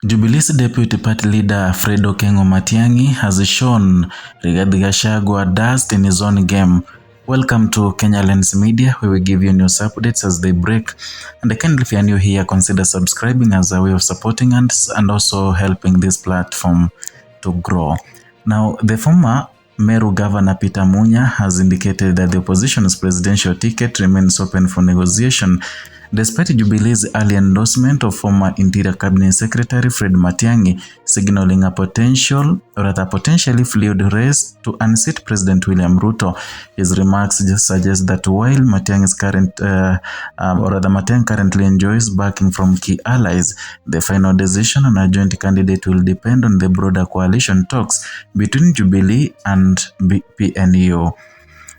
Jubilee's Deputy Party Leader Fredo Kengo Matiang'i has shown Rigathi Gachagua dust in his own game. Welcome to Kenya Lens Media, where we give you news updates as they break. And kindly, if you are new here, consider subscribing as a way of supporting us and also helping this platform to grow. Now, the former Meru Governor Peter Munya has indicated that the opposition's presidential ticket remains open for negotiation, despite Jubilee's early endorsement of former Interior Cabinet Secretary Fred Matiang'i, signaling a potentially fluid race to unseat President William Ruto. His remarks just suggest that while Matiang'i currently enjoys backing from key allies, the final decision on a joint candidate will depend on the broader coalition talks between Jubilee and PNU.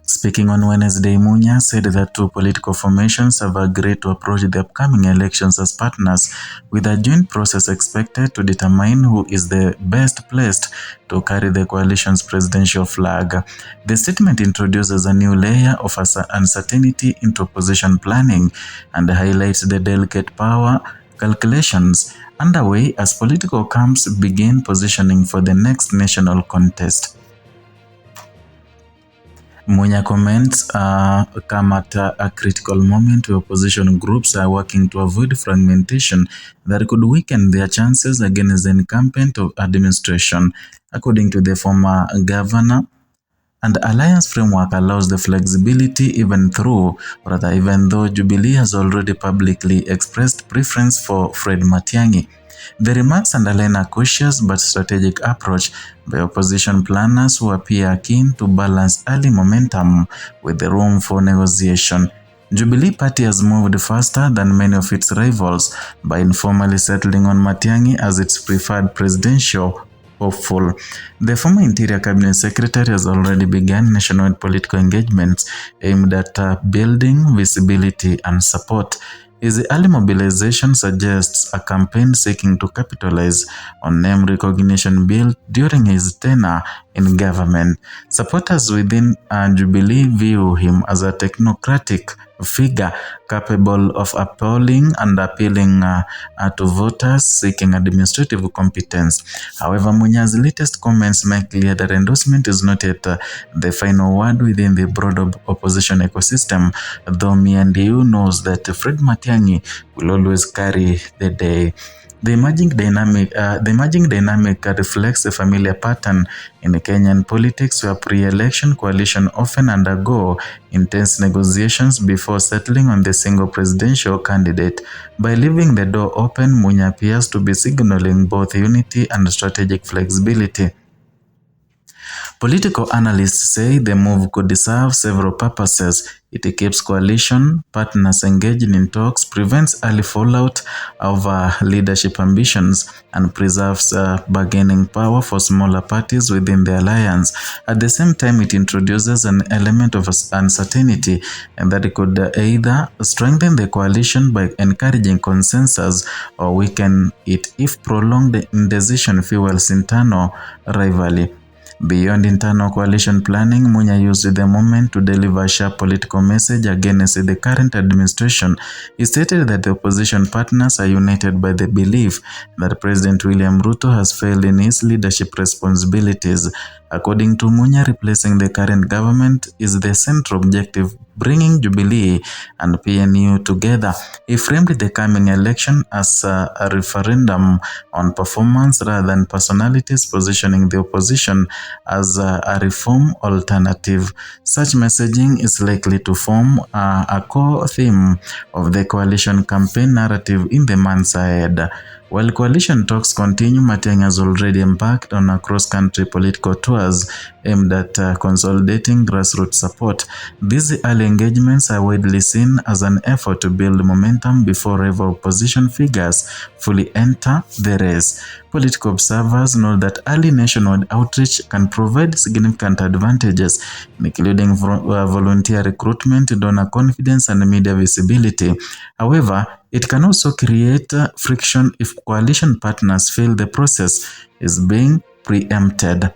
Speaking on Wednesday, Munya said that two political formations have agreed to approach the upcoming elections as partners, with a joint process expected to determine who is the best placed to carry the coalition's presidential flag. The statement introduces a new layer of uncertainty into opposition planning and highlights the delicate power calculations underway as political camps begin positioning for the next national contest. Munya comments come at a critical moment where opposition groups are working to avoid fragmentation that could weaken their chances against the incumbent of administration. According to the former governor, and alliance framework allows the flexibility even though Jubilee has already publicly expressed preference for Fred Matiang'i. The remarks underline a cautious but strategic approach by opposition planners who appear keen to balance early momentum with the room for negotiation. Jubilee Party has moved faster than many of its rivals by informally settling on Matiang'i as its preferred presidential hopeful. The former Interior Cabinet Secretary has already begun nationwide political engagements aimed at building visibility and support. His early mobilization suggests a campaign seeking to capitalize on name recognition built during his tenure in government. Supporters within Jubilee view him as a technocratic figure capable of appalling and appealing to voters seeking administrative competence. However, Munya's latest comments make clear that endorsement is not yet the final word within the broader opposition ecosystem, though PNU knows that Fred Matiang'i will always carry the day. The emerging dynamic reflects a familiar pattern in Kenyan politics where pre-election coalition often undergo intense negotiations before settling on the single presidential candidate. By leaving the door open, Munya appears to be signaling both unity and strategic flexibility. Political analysts say the move could serve several purposes. It keeps coalition partners engaged in talks, prevents early fallout of leadership ambitions, and preserves bargaining power for smaller parties within the alliance. At the same time, it introduces an element of uncertainty, and that it could either strengthen the coalition by encouraging consensus or weaken it if prolonged indecision fuels internal rivalry. Beyond internal coalition planning, Munya used the moment to deliver a sharp political message against the current administration. He stated that the opposition partners are united by the belief that President William Ruto has failed in his leadership responsibilities. According to Munya, replacing the current government is the central objective, bringing Jubilee and PNU together. He framed the coming election as a referendum on performance rather than personalities, positioning the opposition as a reform alternative. Such messaging is likely to form a core theme of the coalition campaign narrative in the months ahead. While coalition talks continue, Matiang'i has already embarked on a cross-country political tours aimed at consolidating grassroots support. These early engagements are widely seen as an effort to build momentum before rival opposition figures fully enter the race. Political observers know that early nationwide outreach can provide significant advantages, including volunteer recruitment, donor confidence, and media visibility. However, it can also create friction if coalition partners feel the process is being preempted.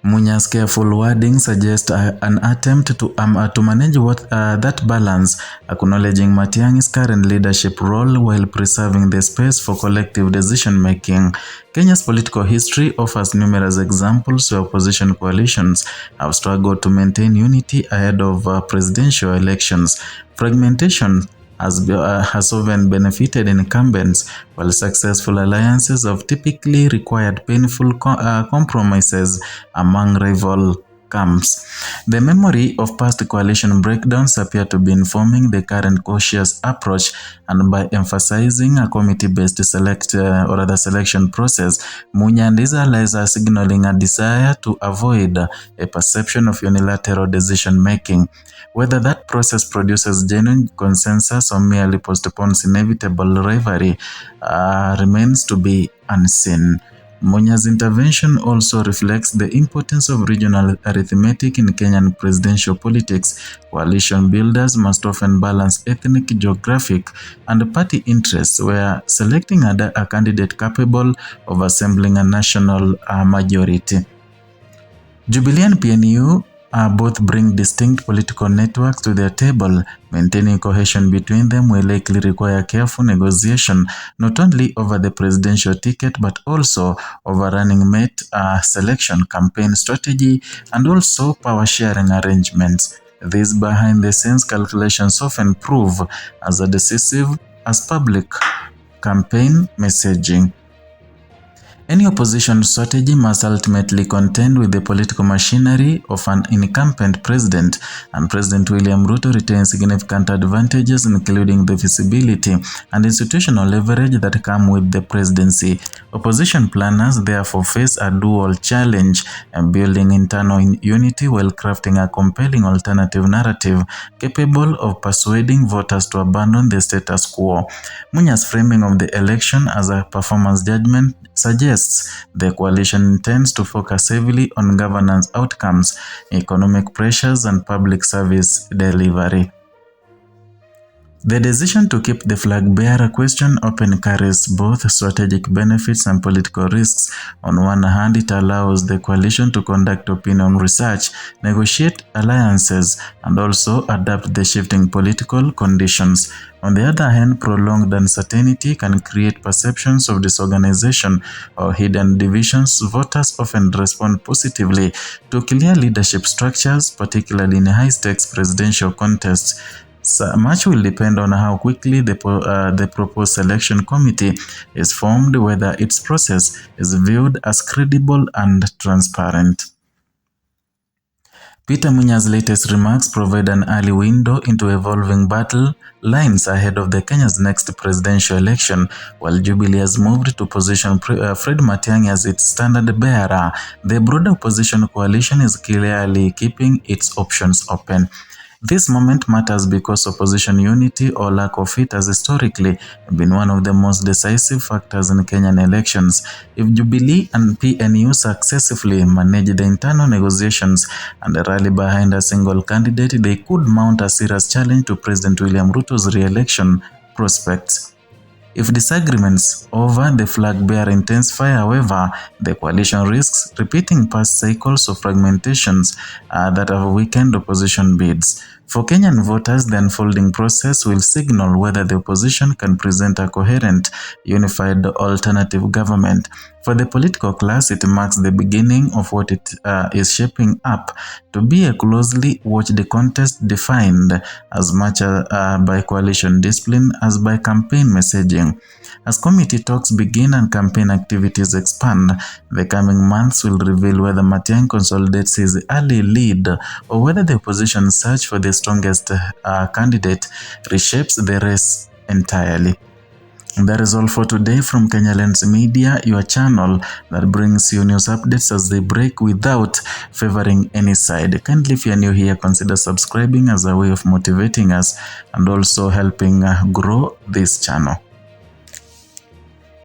Munya's careful wording suggests an attempt to manage that balance, acknowledging Matiang'i's current leadership role while preserving the space for collective decision-making. Kenya's political history offers numerous examples where opposition coalitions have struggled to maintain unity ahead of presidential elections. Fragmentation has often benefited incumbents, while successful alliances have typically required painful compromises among rival camps. The memory of past coalition breakdowns appear to be informing the current cautious approach, and by emphasizing a committee-based selection process, Munya and his allies are signaling a desire to avoid a perception of unilateral decision-making. Whether that process produces genuine consensus or merely postpones inevitable rivalry remains to be unseen. Munya's intervention also reflects the importance of regional arithmetic in Kenyan presidential politics. Coalition builders must often balance ethnic, geographic, and party interests, where selecting a candidate capable of assembling a national majority. Jubilee and PNU both bring distinct political networks to their table. Maintaining cohesion between them will likely require careful negotiation, not only over the presidential ticket but also over running mate selection, campaign strategy, and also power sharing arrangements. These behind-the-scenes calculations often prove as decisive as public campaign messaging. Any opposition strategy must ultimately contend with the political machinery of an incumbent president, and President William Ruto retains significant advantages, including the visibility and institutional leverage that come with the presidency. Opposition planners therefore face a dual challenge, building internal unity while crafting a compelling alternative narrative capable of persuading voters to abandon the status quo. Munya's framing of the election as a performance judgment suggests the coalition intends to focus heavily on governance outcomes, economic pressures, and public service delivery. The decision to keep the flag bearer question open carries both strategic benefits and political risks. On one hand, it allows the coalition to conduct opinion research, negotiate alliances, and also adapt the shifting political conditions. On the other hand, prolonged uncertainty can create perceptions of disorganization or hidden divisions. Voters often respond positively to clear leadership structures, particularly in high-stakes presidential contests. So much will depend on how quickly the proposed selection committee is formed, whether its process is viewed as credible and transparent. Peter Munya's latest remarks provide an early window into evolving battle lines ahead of the Kenya's next presidential election. While Jubilee has moved to position Fred Matiang'i as its standard bearer, the broader opposition coalition is clearly keeping its options open. This moment matters because opposition unity or lack of it has historically been one of the most decisive factors in Kenyan elections. If Jubilee and PNU successfully manage the internal negotiations and rally behind a single candidate, they could mount a serious challenge to President William Ruto's re-election prospects. If disagreements over the flag bearer intensify, however, the coalition risks repeating past cycles of fragmentations that have weakened opposition bids. For Kenyan voters, the unfolding process will signal whether the opposition can present a coherent, unified alternative government. For the political class, it marks the beginning of what it is shaping up to be a closely watched contest defined as much by coalition discipline as by campaign messaging. As committee talks begin and campaign activities expand, the coming months will reveal whether Matiang'i consolidates his early lead or whether the opposition's search for the strongest candidate reshapes the race entirely. And that is all for today from Kenya Lens Media, your channel that brings you news updates as they break without favoring any side. Kindly, if you are new here, consider subscribing as a way of motivating us and also helping grow this channel.